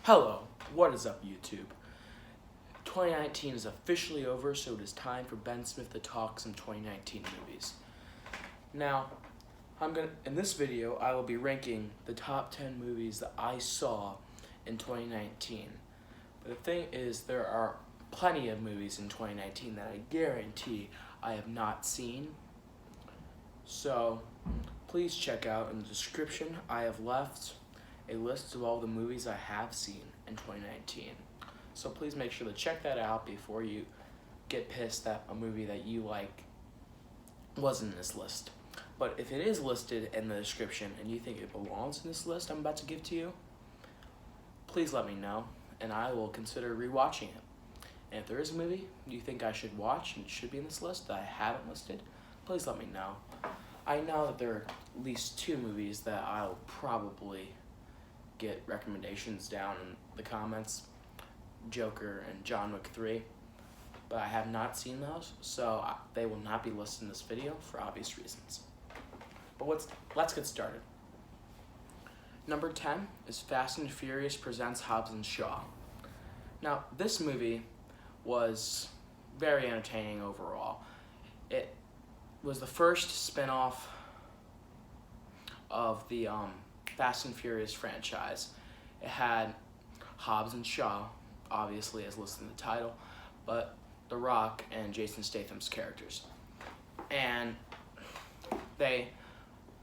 Hello, what is up YouTube? 2019 is officially over, so it is time for Ben Smith to talk some 2019 movies. Now, in this video, I will be ranking the top 10 movies that I saw in 2019. But the thing is, there are plenty of movies in 2019 that I guarantee I have not seen. So, please check out in the description. I have left a list of all the movies I have seen in 2019. So please make sure to check that out before you get pissed that a movie that you like wasn't in this list. But if it is listed in the description and you think it belongs in this list I'm about to give to you, please let me know and I will consider rewatching it. And if there is a movie you think I should watch and it should be in this list that I haven't listed, please let me know. I know that there are at least 2 movies that I'll probably get recommendations down in the comments, Joker and John Wick 3, but I have not seen those, so they will not be listed in this video for obvious reasons. But let's get started. Number 10 is Fast and Furious presents Hobbs and Shaw. Now, this movie was very entertaining overall. It was the first spin-off of the Fast and Furious franchise. It had Hobbs and Shaw, obviously as listed in the title, but The Rock and Jason Statham's characters. And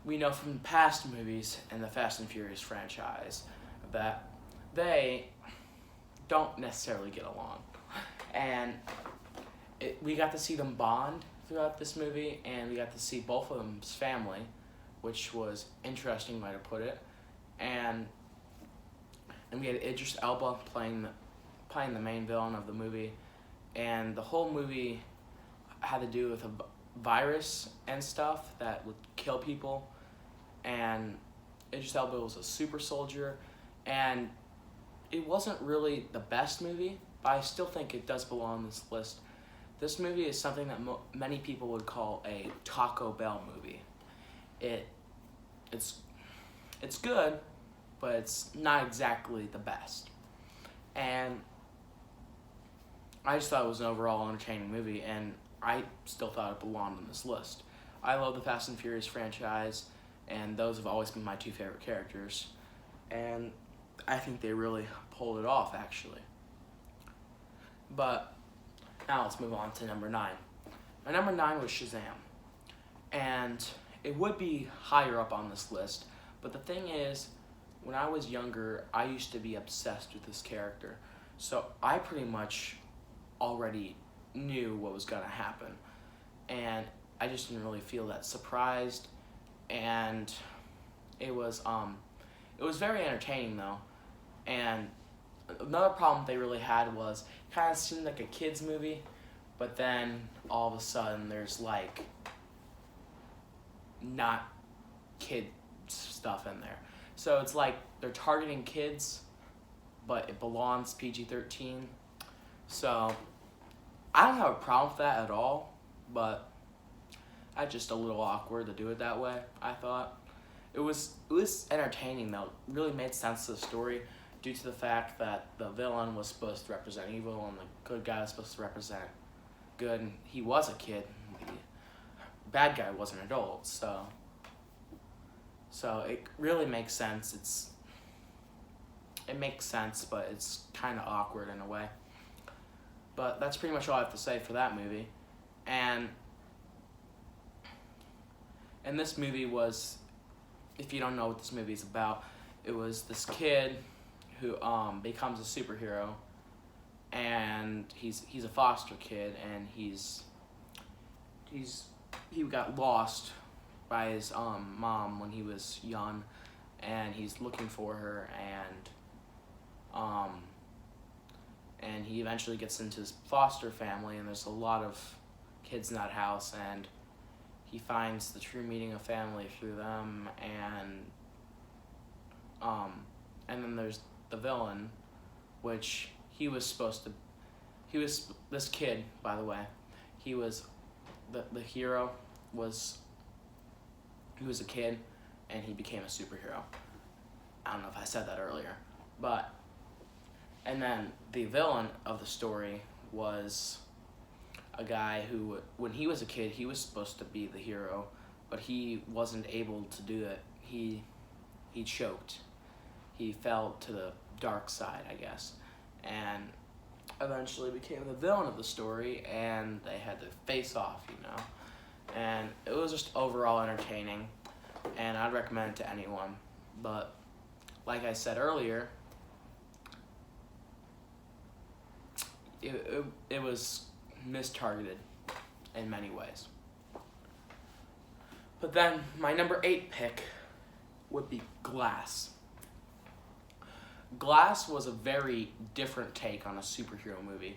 we know from past movies in the Fast and Furious franchise that they don't necessarily get along. And we got to see them bond throughout this movie, and we got to see both of them's family, which was interesting way to put it. And we had Idris Elba playing the main villain of the movie, and the whole movie had to do with a virus and stuff that would kill people, and Idris Elba was a super soldier, and it wasn't really the best movie, but I still think it does belong on this list. This movie is something that many people would call a Taco Bell movie. It's good, but it's not exactly the best. And I just thought it was an overall entertaining movie, and I still thought it belonged on this list. I love the Fast and Furious franchise, and those have always been my 2 favorite characters. And I think they really pulled it off, actually. But now let's move on to number 9. My number 9 was Shazam. And it would be higher up on this list, but the thing is, when I was younger, I used to be obsessed with this character. So I pretty much already knew what was going to happen. And I just didn't really feel that surprised. And it was very entertaining though. And another problem they really had was it kind of seemed like a kid's movie, but then all of a sudden there's like not kid stuff in there. So it's like they're targeting kids, but it belongs PG-13. So I don't have a problem with that at all, but that's just a little awkward to do it that way, I thought. It was entertaining though. It really made sense to the story due to the fact that the villain was supposed to represent evil and the good guy was supposed to represent good, and he was a kid. The bad guy was an adult, so it really makes sense. It makes sense, but it's kind of awkward in a way. But that's pretty much all I have to say for that movie. And this movie was, if you don't know what this movie is about, it was this kid who becomes a superhero, and he's a foster kid, and he got lost by his mom when he was young, and he's looking for her, and he eventually gets into his foster family, and there's a lot of kids in that house, and he finds the true meaning of family through them, and then there's the villain, which this kid, by the way, the hero he was a kid, and he became a superhero. I don't know if I said that earlier, but And then the villain of the story was a guy who, when he was a kid, he was supposed to be the hero, but he wasn't able to do it. He choked. He fell to the dark side, I guess, and eventually became the villain of the story, and they had to face off, you know. And it was just overall entertaining, and I'd recommend it to anyone. But like I said earlier, it was mistargeted in many ways. But then my number 8 pick would be Glass. Glass was a very different take on a superhero movie,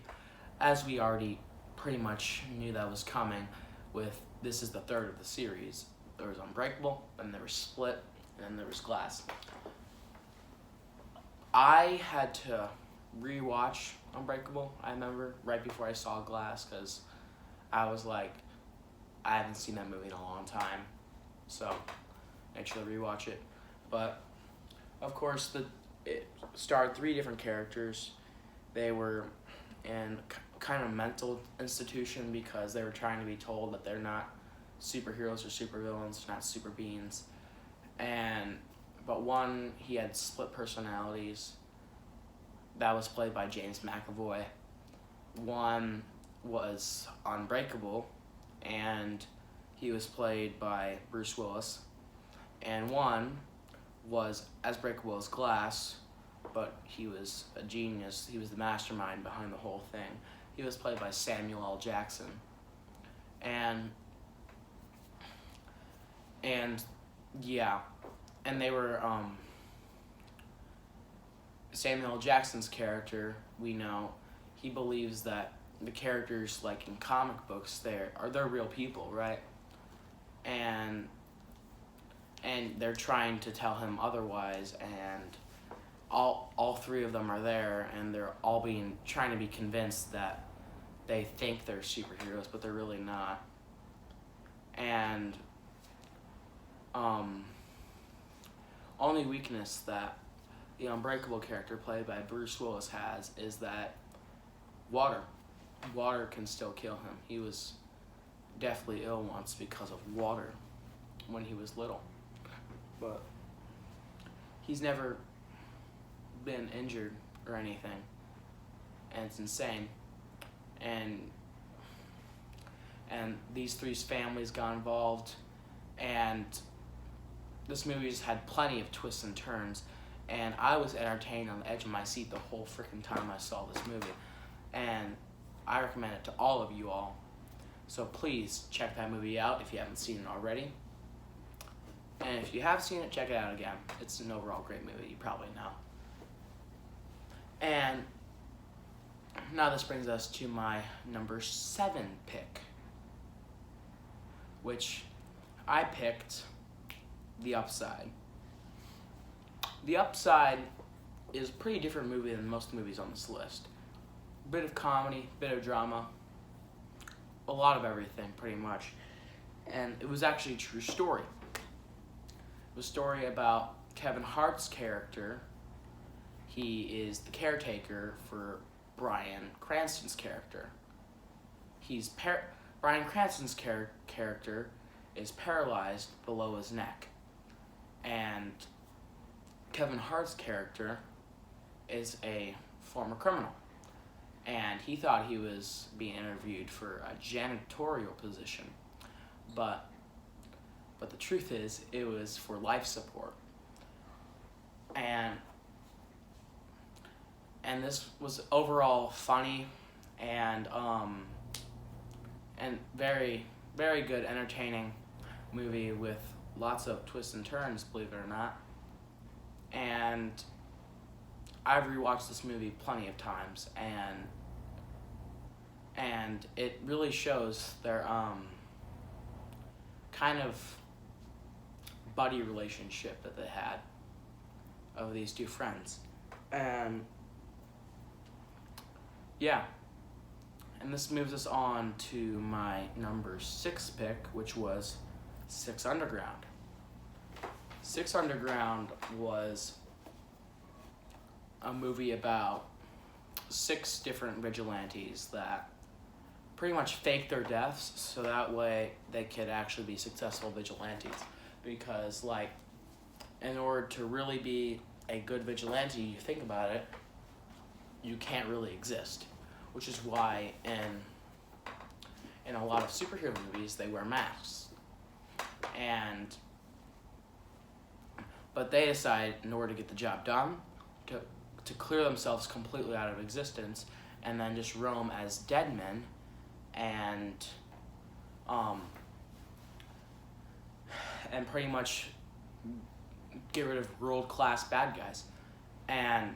as we already pretty much knew that was coming with, this is the third of the series. There was Unbreakable, and there was Split, and then there was Glass. I had to rewatch Unbreakable, I remember, right before I saw Glass, because I was like, I haven't seen that movie in a long time, so make sure to rewatch it. But of course, it starred 3 different characters. They were in kind of mental institution because they were trying to be told that they're not superheroes or supervillains, not super beings. But one, he had split personalities. That was played by James McAvoy. One was Unbreakable, and he was played by Bruce Willis. And one was as breakable as Glass, but he was a genius. He was the mastermind behind the whole thing. He was played by Samuel L. Jackson. And yeah, and they were, Samuel L. Jackson's character, we know, he believes that the characters, like in comic books, they're real people, right? And they're trying to tell him otherwise, and all 3 of them are there, and they're all trying to be convinced that they think they're superheroes, but they're really not. And only weakness that the Unbreakable character played by Bruce Willis has is that water can still kill him. He was deathly ill once because of water when he was little, but he's never been injured or anything, and it's insane. And these 3's families got involved, and this movie's had plenty of twists and turns, and I was entertained on the edge of my seat the whole freaking time I saw this movie, and I recommend it to all of you all. So please check that movie out if you haven't seen it already. And if you have seen it, check it out again. It's an overall great movie, you probably know. And now this brings us to my number 7 pick, which I picked The Upside. The Upside is a pretty different movie than most movies on this list. Bit of comedy, bit of drama, a lot of everything, pretty much. And it was actually a true story. It was a story about Kevin Hart's character. He is the caretaker for Bryan Cranston's character. Bryan Cranston's character is paralyzed below his neck. And Kevin Hart's character is a former criminal. And he thought he was being interviewed for a janitorial position. But the truth is, it was for life support. And this was overall funny and very, very good, entertaining movie with lots of twists and turns, believe it or not. And I've rewatched this movie plenty of times, and it really shows their kind of buddy relationship that they had of these 2 friends. And yeah, and this moves us on to my number 6 pick, which was 6 Underground. 6 Underground was a movie about 6 different vigilantes that pretty much fake their deaths so that way they could actually be successful vigilantes. Because, like, in order to really be a good vigilante, you think about it, you can't really exist. Which is why in a lot of superhero movies they wear masks. But they decide, in order to get the job done, to clear themselves completely out of existence and then just roam as dead men and pretty much get rid of world-class bad guys. And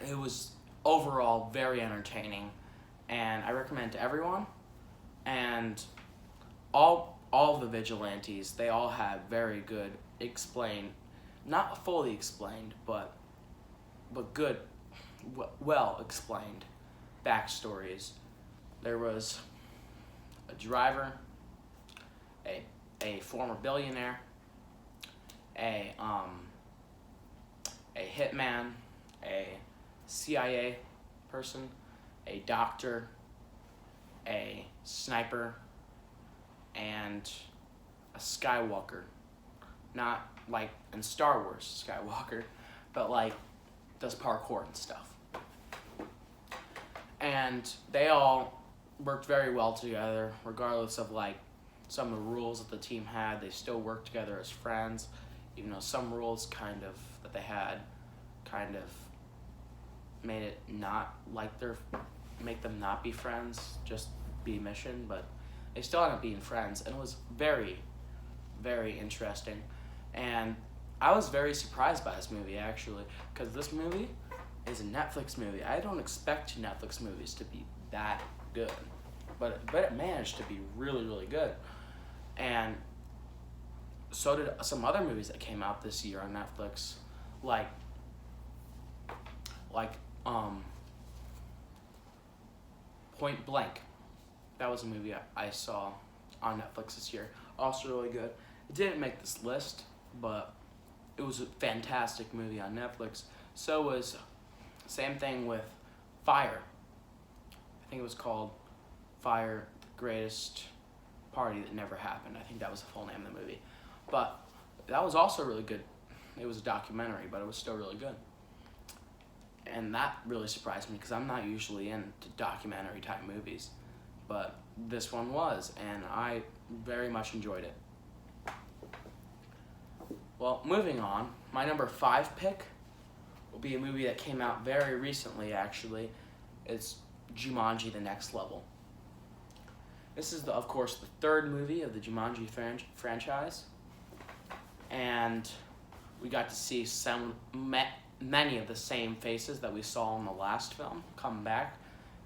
it was overall very entertaining, and I recommend it to everyone. And all of the vigilantes, they all have very good explained, not fully explained, but good, well explained backstories. There was a driver, a former billionaire, a hitman, a CIA person, a doctor, a sniper, and a Skywalker. Not like in Star Wars Skywalker, but like does parkour and stuff. And they all worked very well together, regardless of like some of the rules that the team had. They still worked together as friends, even though some rules that they had kind of made it not like make them not be friends, just be mission, but they still ended up being friends, and it was very, very interesting. And I was very surprised by this movie, actually, because this movie is a Netflix movie. I don't expect Netflix movies to be that good, but it managed to be really, really good. And so did some other movies that came out this year on Netflix, like Point Blank. That was a movie I saw on Netflix this year. Also really good. It didn't make this list, but it was a fantastic movie on Netflix. So was same thing with Fyre. I think it was called Fyre, the Greatest Party That Never Happened. I think that was the full name of the movie. But that was also really good. It was a documentary, but it was still really good. And that really surprised me because I'm not usually into documentary type movies. But this one was, and I very much enjoyed it. Well, moving on, my number 5 pick will be a movie that came out very recently, actually. It's Jumanji: The Next Level. This is, of course, the 3rd movie of the Jumanji franchise. And we got to see many of the same faces that we saw in the last film come back,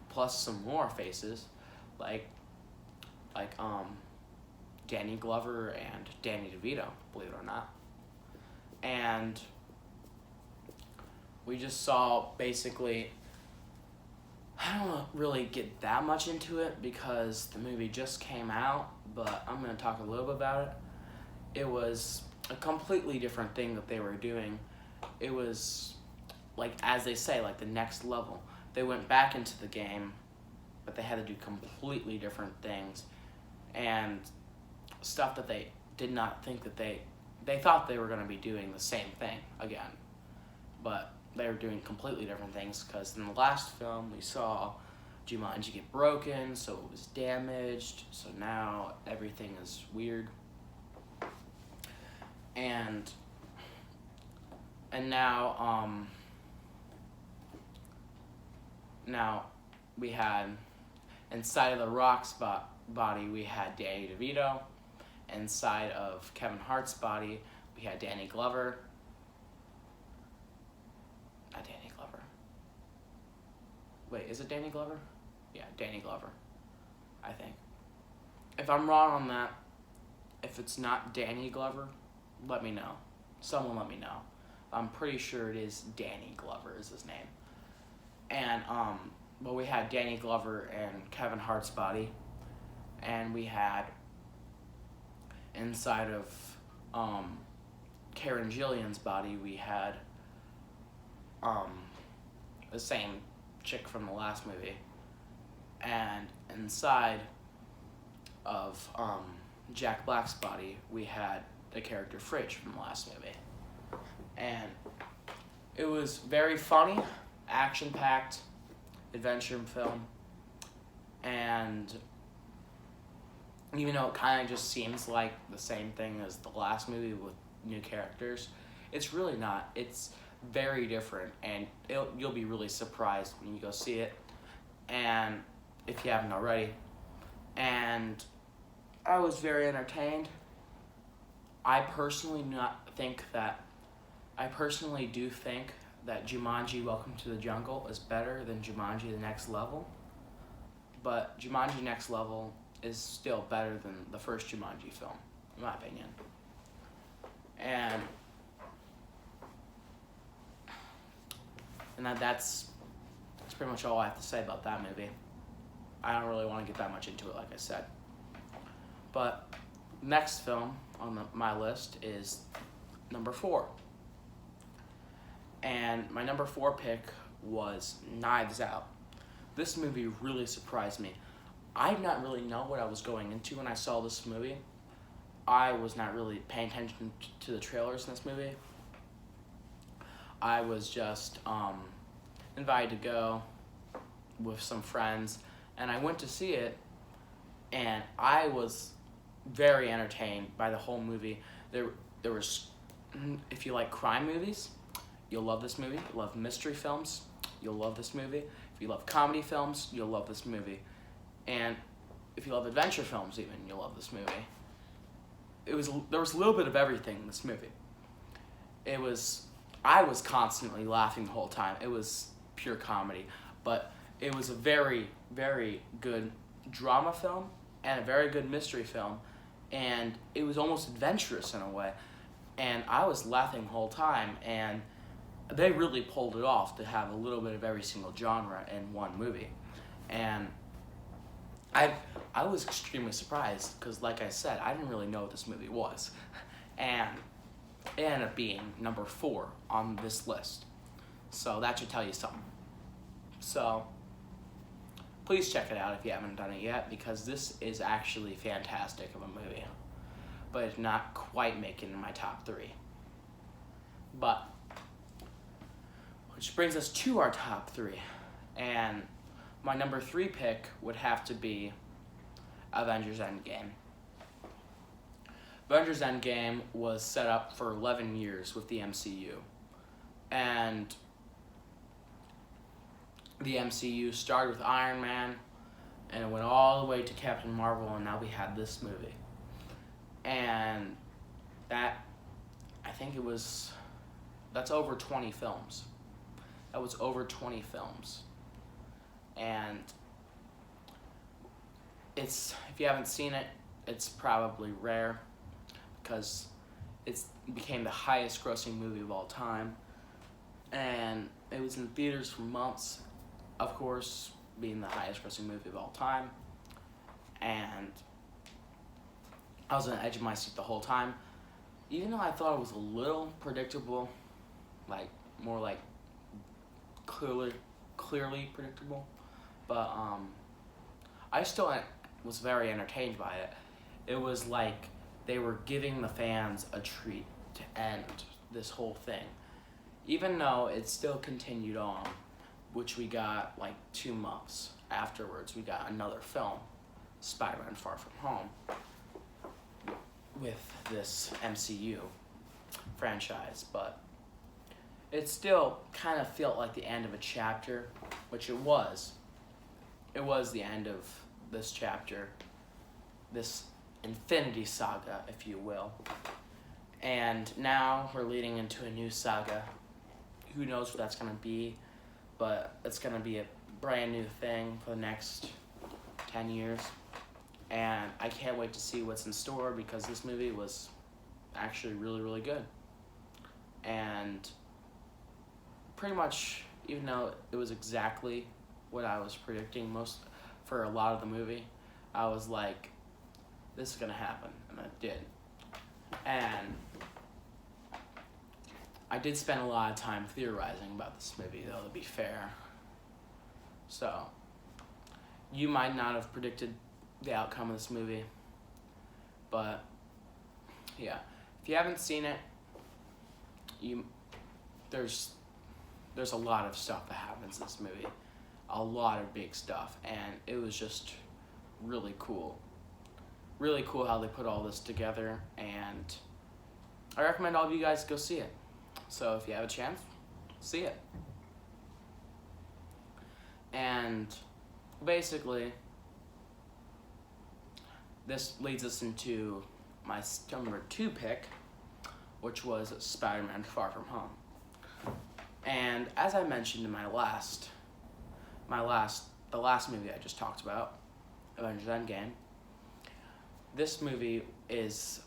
plus some more faces, like Danny Glover and Danny DeVito, believe it or not. And we just saw basically, I don't really get that much into it because the movie just came out, but I'm going to talk a little bit about it. It was a completely different thing that they were doing. It was, like, as they say, like the next level. They went back into the game, but they had to do completely different things and stuff that they did not think that they thought they were going to be doing the same thing again, but they were doing completely different things because in the last film we saw Jumanji get broken, so it was damaged, so now everything is weird. And now we had inside of the Rock's body we had Danny DeVito. Inside of Kevin Hart's body we had Danny Glover. Not Danny Glover. Wait, is it Danny Glover? Yeah, Danny Glover, I think. If I'm wrong on that, if it's not Danny Glover, let me know. Someone let me know. I'm pretty sure it is Danny Glover is his name. And well, we had Danny Glover and Kevin Hart's body, and we had inside of Karen Gillian's body we had the same chick from the last movie. And inside of Jack Black's body, we had the character Fridge from the last movie. And it was very funny, action-packed adventure film. And even though it kind of just seems like the same thing as the last movie with new characters, it's really not. It's very different, and you'll be really surprised when you go see it, and if you haven't already. And I was very entertained. I personally do think that Jumanji Welcome to the Jungle is better than Jumanji The Next Level, but Jumanji Next Level is still better than the first Jumanji film, in my opinion. And that's pretty much all I have to say about that movie. I don't really want to get that much into it, like I said. But next film on my list is number 4. And my number 4 pick was Knives Out. This movie really surprised me. I did not really know what I was going into when I saw this movie. I was not really paying attention to the trailers in this movie. I was just invited to go with some friends, and I went to see it, and I was very entertained by the whole movie. There was, if you like crime movies, you'll love this movie. If you love mystery films, you'll love this movie. If you love comedy films, you'll love this movie. And if you love adventure films even, you'll love this movie. There was a little bit of everything in this movie. I was constantly laughing the whole time. It was pure comedy, but it was a very, very good drama film and a very good mystery film, and it was almost adventurous in a way, and I was laughing the whole time, and they really pulled it off to have a little bit of every single genre in one movie. And I was extremely surprised because, like I said, I didn't really know what this movie was, and it ended up being number 4 on this list. So that should tell you something. So please check it out if you haven't done it yet, because this is actually fantastic of a movie, but it's not quite making my top 3. But which brings us to our top 3, and my number 3 pick would have to be Avengers Endgame. Avengers Endgame was set up for 11 years with the MCU. And the MCU started with Iron Man, and it went all the way to Captain Marvel, and now we had this movie. And that's over 20 films. That was over 20 films. And if you haven't seen it, it's probably rare, because it became the highest grossing movie of all time, and it was in theaters for months, of course, being the highest grossing movie of all time. And I was on the edge of my seat the whole time, even though I thought it was a little predictable, like more like clearly predictable, but I still was very entertained by it. It was like they were giving the fans a treat to end this whole thing, even though it still continued on, which we got like 2 months afterwards. We got another film, Spider-Man Far From Home, with this MCU franchise, but it still kind of felt like the end of a chapter, which it was. It was the end of this chapter, this Infinity Saga, if you will. And now we're leading into a new saga. Who knows what that's going to be, but it's going to be a brand new thing for the next 10 years. And I can't wait to see what's in store, because this movie was actually really, really good. And pretty much, even though it was exactly what I was predicting for a lot of the movie, I was like, this is going to happen, and it did. And I did spend a lot of time theorizing about this movie, though, to be fair. So, you might not have predicted the outcome of this movie, but yeah, if you haven't seen it, there's a lot of stuff that happens in this movie, a lot of big stuff, and it was just really cool. Really cool how they put all this together, and I recommend all of you guys go see it. So if you have a chance, see it. And basically, this leads us into my number 2 pick, which was Spider-Man Far From Home. And as I mentioned in the last movie I just talked about, Avengers Endgame, this movie is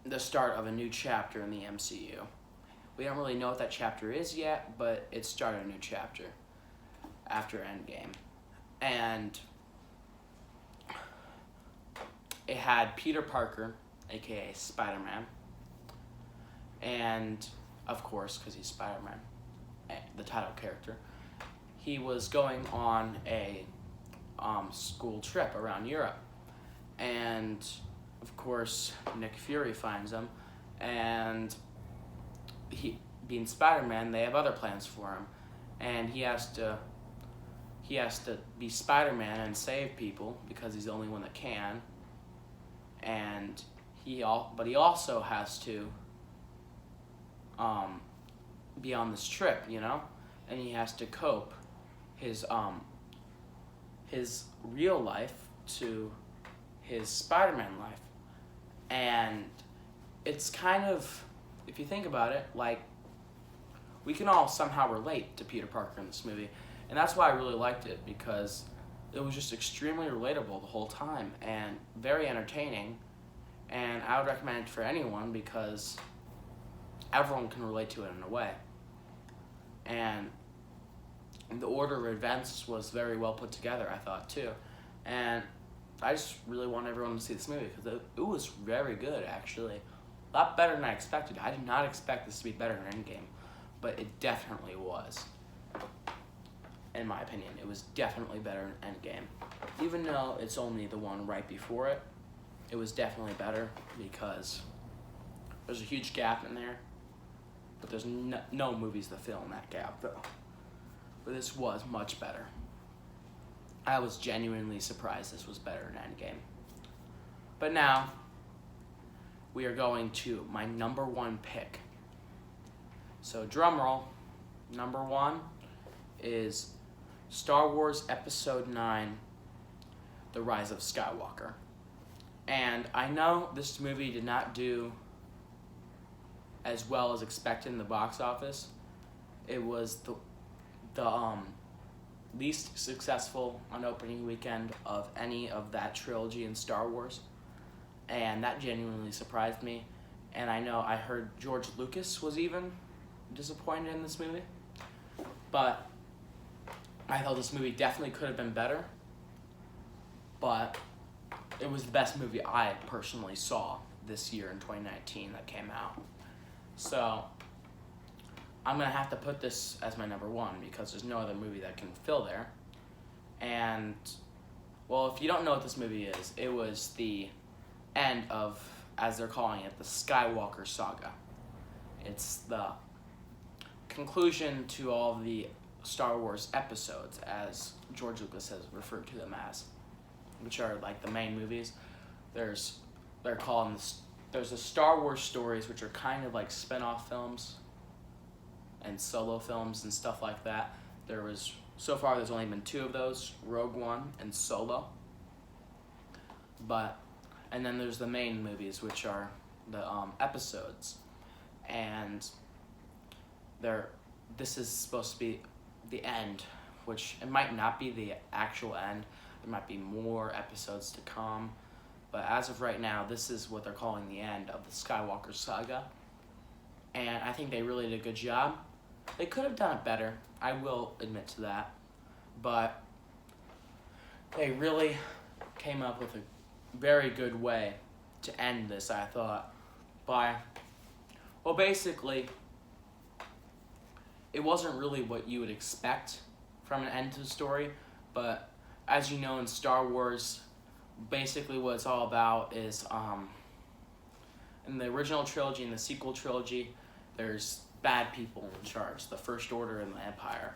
the start of a new chapter in the MCU. We don't really know what that chapter is yet, but it started a new chapter after Endgame. And it had Peter Parker, aka Spider-Man, and of course, because he's Spider-Man, the title character, he was going on a school trip around Europe. And of course, Nick Fury finds him, and he, being Spider-Man, they have other plans for him, and he has to be Spider-Man and save people because he's the only one that can. And but he also has to be on this trip, you know, and he has to cope his real life to his Spider-Man life. And it's kind of, if you think about it, like, we can all somehow relate to Peter Parker in this movie, and that's why I really liked it, because it was just extremely relatable the whole time and very entertaining. And I would recommend it for anyone because everyone can relate to it in a way. And the order of events was very well put together, I thought, too. And I just really want everyone to see this movie because it was very good, actually. A lot better than I expected. I did not expect this to be better than Endgame, but it definitely was. In my opinion, it was definitely better than Endgame. Even though it's only the one right before it, it was definitely better because there's a huge gap in there, but there's no movies to fill in that gap, though. But this was much better. I was genuinely surprised this was better than Endgame. But now, we are going to my number 1 pick. So drum roll, number 1 is Star Wars Episode 9, The Rise of Skywalker. And I know this movie did not do as well as expected in the box office. It was the least successful on opening weekend of any of that trilogy in Star Wars. And that genuinely surprised me. And I know I heard George Lucas was even disappointed in this movie. But I thought this movie definitely could have been better. But it was the best movie I personally saw this year in 2019 that came out. So I'm going to have to put this as my number 1 because there's no other movie that can fill there. And, well, if you don't know what this movie is, it was the end of, as they're calling it, the Skywalker saga. It's the conclusion to all of the Star Wars episodes, as George Lucas has referred to them as, which are like the main movies. There's the Star Wars stories, which are kind of like spin-off films and solo films and stuff like that. So far there's only been 2 of those, Rogue One and Solo. And then there's the main movies, which are the episodes. And this is supposed to be the end, which it might not be the actual end. There might be more episodes to come. But as of right now, this is what they're calling the end of the Skywalker saga. And I think they really did a good job. They could have done it better, I will admit to that. But they really came up with a very good way to end this, I thought. Basically, it wasn't really what you would expect from an end to the story, but as you know, in Star Wars, basically what it's all about is, in the original trilogy and the sequel trilogy, there's bad people in charge, the First Order and the Empire,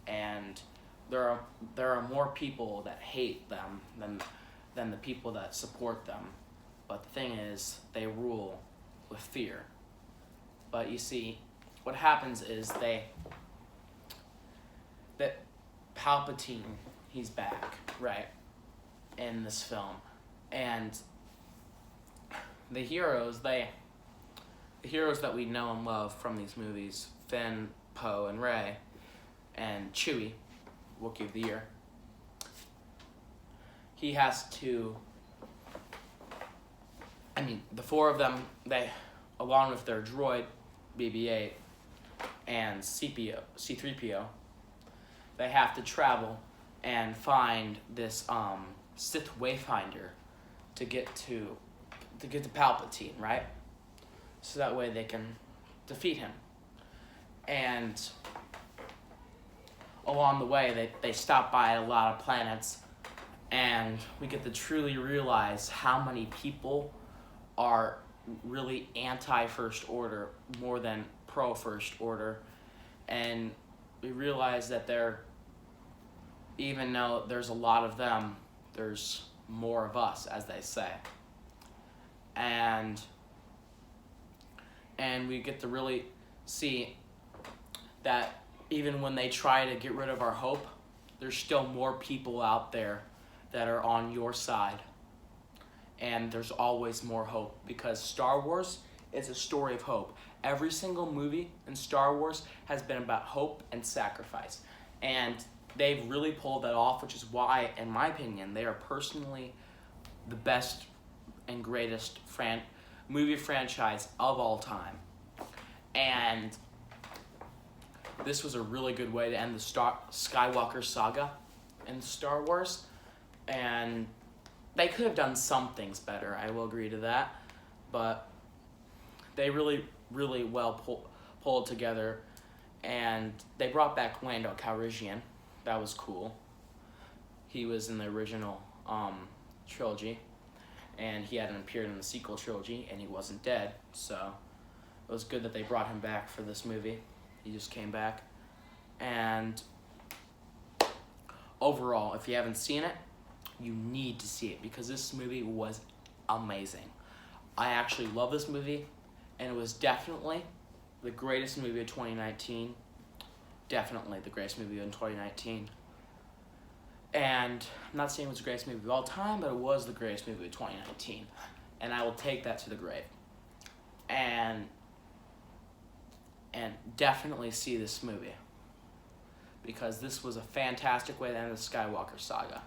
and there are more people that hate them than the people that support them. But the thing is, they rule with fear. But you see, what happens is that Palpatine, he's back, right, in this film, and the heroes that we know and love from these movies, Finn, Poe, and Rey, and Chewie, Wookiee of the Year, he has to, the four of them, they, along with their droid, BB-8, and C-3PO, they have to travel and find this Sith Wayfinder to get to Palpatine, right? So that way they can defeat him. And along the way, they stop by a lot of planets, and we get to truly realize how many people are really anti-First Order more than pro-First Order. And we realize that even though there's a lot of them, there's more of us, as they say. And we get to really see that even when they try to get rid of our hope, there's still more people out there that are on your side. And there's always more hope, because Star Wars is a story of hope. Every single movie in Star Wars has been about hope and sacrifice. And they've really pulled that off, which is why, in my opinion, they are personally the best and greatest movie franchise of all time. And this was a really good way to end the Skywalker saga in Star Wars. And they could have done some things better, I will agree to that. But they really, really well pulled together. And they brought back Lando Calrissian. That was cool. He was in the original trilogy, and he hadn't appeared in the sequel trilogy, and he wasn't dead. So it was good that they brought him back for this movie. He just came back. And overall, if you haven't seen it, you need to see it, because this movie was amazing. I actually love this movie, and it was definitely the greatest movie of 2019. Definitely the greatest movie in 2019. And I'm not saying it was the greatest movie of all time, but it was the greatest movie of 2019. And I will take that to the grave. And definitely see this movie, because this was a fantastic way to end the Skywalker saga.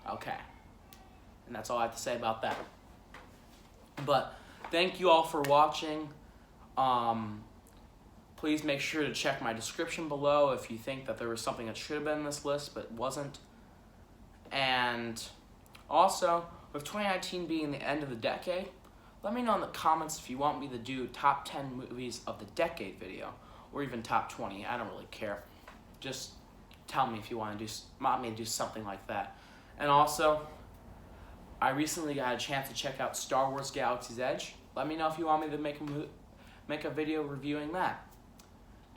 Okay. And that's all I have to say about that. But thank you all for watching. Please make sure to check my description below if you think that there was something that should have been in this list but wasn't. And also, with 2019 being the end of the decade, let me know in the comments if you want me to do top 10 movies of the decade video, or even top 20. I don't really care. Just tell me if you want me to do something like that. And also, I recently got a chance to check out Star Wars Galaxy's Edge. Let me know if you want me to make a video reviewing that.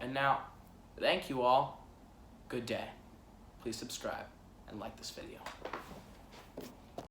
And now, thank you all. Good day. Please subscribe and like this video.